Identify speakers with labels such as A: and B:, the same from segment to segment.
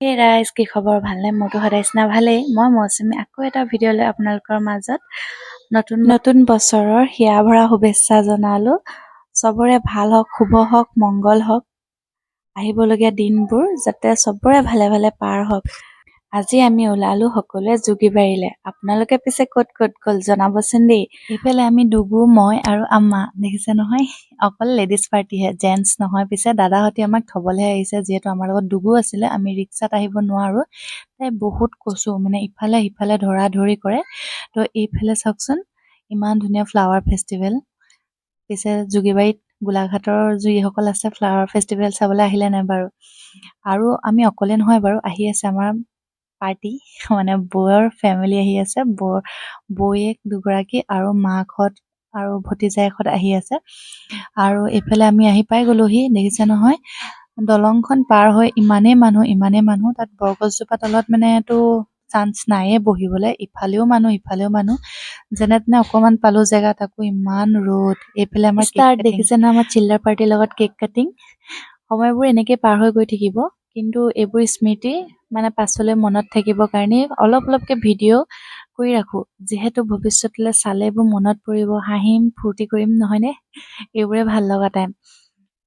A: Hey guys, কি খবৰ ভালনে? মোৰতো সদায় নিচিনা ভালেই। মই মৌচুমী আকৌ এটা ভিডিঅ' লৈ আপোনালোকৰ মাজত নতুন বছৰৰ হিয়া ভৰা শুভেচ্ছা জনালো। চবৰে ভাল হওক, শুভ হওক, মংগল হওক। আহিবলগীয়া দিনবোৰ যাতে চবৰে ভালে ভালে পাৰ হওক। আজি আমি ওলালো সকলোৱে যোগীবাৰীলে। আপোনালোকে পিছে ক'ত গ'ল জনাবচোন দেই। এইফালে আমি ডুগু, মই আৰু আম্মা, দেখিছে নহয়, অকল লেডিজ পাৰ্টিহে, জেণ্টছ নহয়। পিছে দাদাহঁতে আমাক থবলেহে আহিছে, যিহেতু আমাৰ লগত ডুগু আছিলে। আমি ৰিক্সাত আহিব নোৱাৰো। তাই বহুত কচু, মানে ইফালে সিফালে ধৰা ধৰি কৰে। তো এইফালে চাওকচোন, ইমান ধুনীয়া ফ্লাৱাৰ ফেষ্টিভেল। পিছে যোগীবাৰীত গোলাঘাটৰ যিসকল আছে ফ্লাৱাৰ ফেষ্টিভেল চাবলৈ আহিলে নাই বাৰু? আৰু আমি অকলে নহয় বাৰু, আহি আছে আমাৰ পাৰ্টি, মানে বৌৰ ফেমিলি আহি আছে। বৌয়েক দুগৰাকী আৰু মাকহঁত আৰু ভতিজায়েকহঁত আহি আছে। আৰু এইফালে আমি আহি পাই গ'লোহি, দেখিছে নহয়। দলংখন পাৰ হৈ ইমানেই মানুহ, তাত বৰগছজোপা তলত মানেতো চান্স নাইয়ে বহিবলৈ, ইফালেও মানুহ। যেনে তেনে অকমান পালো জেগা, তাকো ইমান ৰ'দ। এইফালে আমাৰ ষ্টাৰ্ট দেখিছে ন, আমাৰ চিল্ড্ৰাৰ পাৰ্টিৰ লগত কেক কাটিং। সময়বোৰ এনেকে পাৰ হৈ গৈ থাকিব, কিন্তু এইবোৰ স্মৃতি মানে পাছলৈ মনত থাকিবৰ কাৰণে অলপকে ভিডিঅ' কৰি ৰাখো, যিহেতু ভৱিষ্যতলৈ চালে এইবোৰ মনত পৰিব, হাঁহিম ফূৰ্তি কৰিম, নহয়নে? এইবোৰে ভাল লগা টাইম।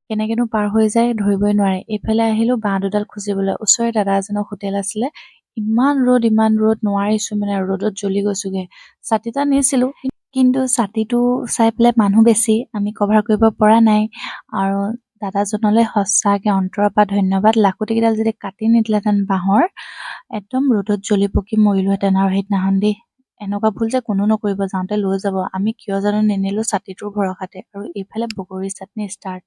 A: কেনেকেনো পাৰ হৈ যায় ধৰিবই নোৱাৰে। এইফালে আহিলো বাঁহ দুডাল খুজিবলৈ, ওচৰৰে দাদা এজনৰ হোটেল আছিলে। ইমান ৰ'দ নোৱাৰিছো, মানে ৰ'দত জ্বলি গৈছোগে। ছাতিটা নিছিলো, কিন্তু ছাতিটো চাই পেলাই মানুহ বেছি, আমি কভাৰ কৰিব পৰা নাই। আৰু দাদাজনলৈ সঁচাকে অন্তৰৰ পৰা ধন্যবাদ। লাখুটি কেইডাল যদি কাটি নিদিলেহেঁতেন বাঁহৰ, একদম ৰ'দত জ্বলি পকি মৰিলোহেঁতেন। আৰু সেইদিনাখন দেই, এনেকুৱা ভুল যে কোনো নকৰিব, যাওঁতে লৈ যাব। আমি কিয় জানো নিনিলো, ছাতিটোৰ ভৰসাতে। আৰু এইফালে বগৰী চাটনি ষ্টাৰ্ট,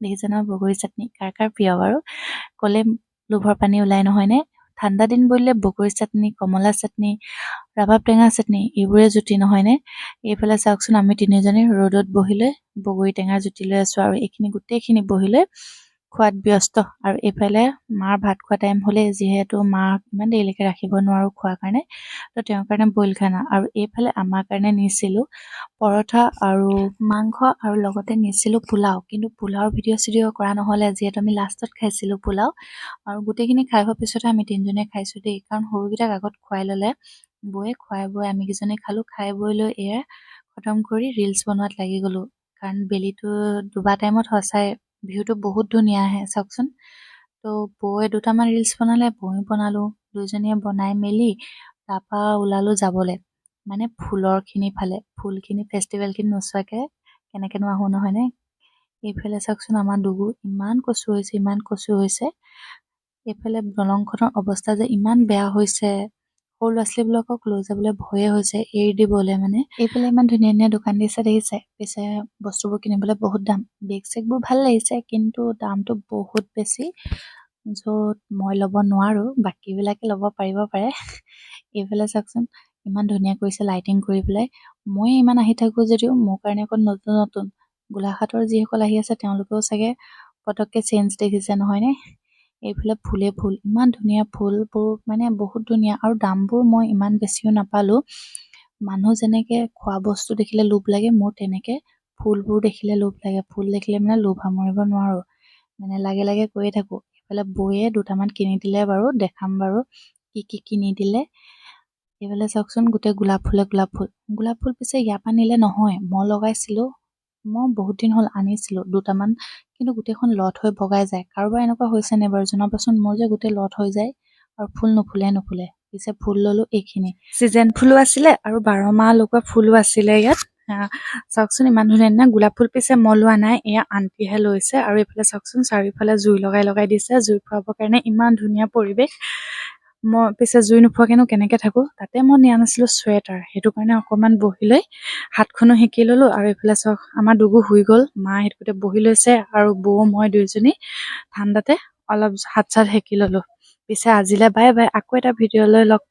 A: দেখিছে নহয় বগৰী চাটনি কাৰ কাৰ প্ৰিয় বাৰু? ক'লে লোভৰ পানী ওলাই, নহয়নে? ঠাণ্ডা দিন বুলিলে বগৰী চাটনি, কমলা চাটনি, ৰাবাব টেঙা চাটনি, এইবোৰে জুতি, নহয়নে? এইফালে চাওকচোন, আমি তিনিজনী ৰ'দত বহি লৈ বগৰী টেঙাৰ জুতি লৈ আছো, আৰু এইখিনি গোটেইখিনি বহি লৈ খোৱাত ব্যস্ত। আৰু এইফালে মাৰ ভাত খোৱা টাইম হ'লে, যিহেতু মাক ইমান দেৰিলৈকে ৰাখিব নোৱাৰো খোৱাৰ কাৰণে, তো তেওঁৰ কাৰণে বইল খানা। আৰু এইফালে আমাৰ কাৰণে নিছিলো পৰঠা আৰু মাংস, আৰু লগতে নিছিলো পোলাও। কিন্তু পোলাওৰ ভিডিঅ' কৰা নহ'লে, যিহেতু আমি লাষ্টত খাইছিলো পোলাও। আৰু গোটেইখিনি খাই হোৱাৰ পিছতে আমি তিনিজনীয়ে খাইছো দেই, কাৰণ সৰুকেইটাক আগত খুৱাই ল'লে বৌয়ে, খুৱাই বৈ আমি কেইজনী খালো। খাই বৈ লৈ এয়া খতম কৰি ৰিলচ বনোৱাত লাগি গলো, কাৰণ বেলিটো ডুবা টাইমত সঁচাই ভিউটো বহুত ধুনীয়া আহে, চাওকচোন। তো বৌয়ে দুটামান ৰিলচ বনালে, ময়ো বনালো। দুইজনীয়ে বনাই মেলি তাৰপা ওলালো যাবলৈ, মানে ফুলৰখিনি ফালে। ফুলখিনি ফেষ্টিভেলখিনি নোচোৱাকে কেনেকেনো আহো, নহয়নে? এইফালে চাওকচোন, আমাৰ ডুগু ইমান কচু হৈছে। এইফালে দলংখনৰ অৱস্থা যে ইমান বেয়া হৈছে, সৰু ল'ৰা ছোৱালীবিলাকক লৈ যাবলৈ ভয়ে হৈছে, এৰি দিবলৈ মানে। এইফালে ইমান ধুনীয়া দোকান দিছে, দেখিছে? পিছে বস্তুবোৰ কিনিবলৈ বহুত দাম। বেগ চেগবোৰ ভাল লাগিছে, কিন্তু দামটো বহুত বেছি, য'ত মই ল'ব নোৱাৰো, বাকীবিলাকে ল'ব পাৰিব পাৰে। এইফালে চাওকচোন, ইমান ধুনীয়া কৰিছে লাইটিং কৰি পেলাই। মই ইমান আহি থাকো যদিও মোৰ কাৰণে অকল নতুন গোলাঘাটৰ যিসকল আহি আছে, তেওঁলোকেও চাগে পটককে চেঞ্জ দেখিছে, নহয়নে? এইফালে ফুল, ইমান ধুনীয়া ফুলবোৰ, মানে বহুত ধুনীয়া। আৰু দামবোৰ মই ইমান বেছিও নাপালো। মানুহ যেনেকে খোৱা বস্তু দেখিলে লোভ লাগে, মোৰ তেনেকে ফুলবোৰ দেখিলে লোভ লাগে। ফুল দেখিলে মানে লোভ সামৰিব নোৱাৰো, মানে লাগে কৈয়ে থাকো। এইফালে বৌয়ে দুটামান কিনি দিলে বাৰু, দেখাম বাৰু কি কিনি দিলে। এইফালে চাওকচোন, গোটেই গোলাপ ফুল পিছে ইয়াৰ পৰা নিলে নহয়, মই লগাইছিলো। মই বহুত দিন হ'ল আনিছিলো দুটামান, কিন্তু গোটেইখন লট হৈ বগাই যায়। কাৰোবাৰ এনেকুৱা হৈছে নে বাৰু জনাবচোন? মোৰ যে গোটেই লট হৈ যায় আৰু ফুল নুফুলে। পিছে ফুল ললো এইখিনি, চিজন ফুলো আছিলে আৰু 12 মাহ লগোৱা ফুলো আছিলে ইয়াত। চাওকচোন, ইমান ধুনীয়া গোলাপ ফুল। পিছে মই লোৱা নাই, এয়া আন্টিহে লৈছে। আৰু এইফালে চাওকচোন, চাৰিওফালে জুই লগাই দিছে, জুই ফুৰাবৰ কাৰণে। ইমান ধুনীয়া পৰিৱেশ। মই পিছে জুই নোপোৱাকেনো কেনেকে থাকো। তাতে মই নিয়া নাছিলো চুৱেটাৰ, সেইটো কাৰণে অকমান বহি লৈ হাতখনো সেকি ললো। আৰু এইফালে চাওক, আমাৰ ডুগু শুই গল, মা সেইটোতে বহি লৈছে, আৰু বৌ মই দুইজনী ঠাণ্ডাতে অলপ হাত চাত সেকি ললো। পিছে আজিলে বাই বাই, আকৌ এটা ভিডিঅ' লৈ লগ